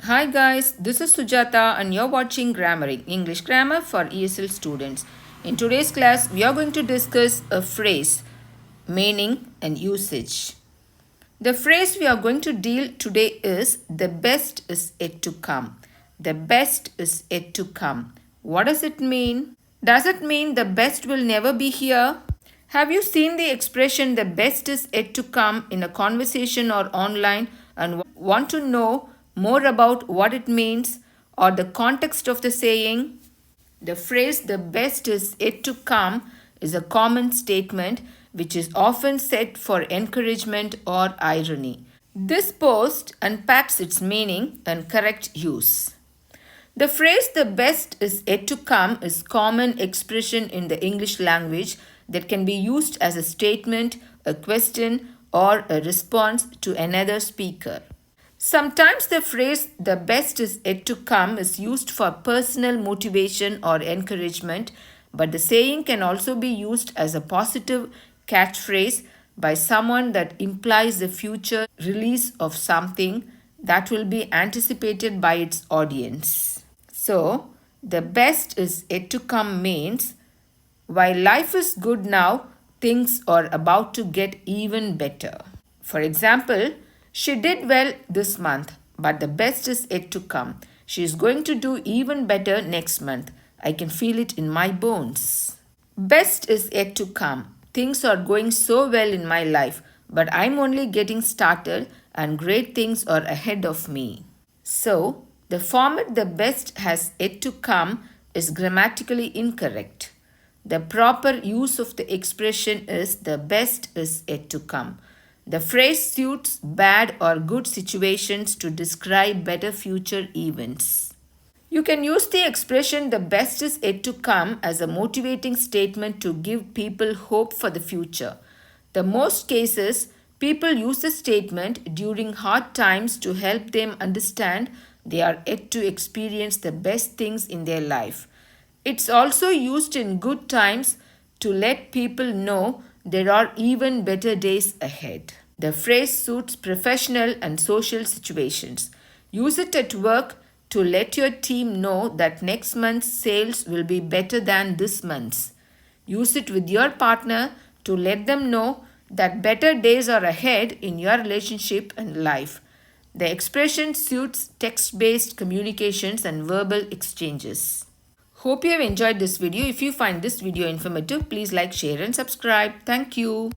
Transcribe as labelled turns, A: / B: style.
A: Hi guys, this is Sujata and you're watching GrammarENG, English Grammar for ESL students. In today's class, we are going to discuss a phrase, meaning and usage. The phrase we are going to deal today is the best is yet to come. The best is yet to come. What does it mean? Does it mean the best will never be here? Have you seen the expression the best is yet to come in a conversation or online and want to know more about what it means or the context of the saying? The phrase the best is yet to come is a common statement which is often said for encouragement or irony. This post unpacks its meaning and correct use. The phrase the best is yet to come is common expression in the English language that can be used as a statement, a question, or a response to another speaker. Sometimes the phrase the best is yet to come is used for personal motivation or encouragement, but the saying can also be used as a positive catchphrase by someone that implies the future release of something that will be anticipated by its audience. So, the best is yet to come means while life is good now, things are about to get even better. For example, she did well this month, but the best is yet to come. She is going to do even better next month. I can feel it in my bones. Best is yet to come. Things are going so well in my life, but I'm only getting started and great things are ahead of me. So, the format the best has yet to come is grammatically incorrect. The proper use of the expression is the best is yet to come. The phrase suits bad or good situations to describe better future events. You can use the expression the best is yet to come as a motivating statement to give people hope for the future. The most cases, people use the statement during hard times to help them understand they are yet to experience the best things in their life. It's also used in good times to let people know there are even better days ahead. The phrase suits professional and social situations. Use it at work to let your team know that next month's sales will be better than this month's. Use it with your partner to let them know that better days are ahead in your relationship and life. The expression suits text-based communications and verbal exchanges. Hope you have enjoyed this video. If you find this video informative, please like, share and subscribe. Thank you.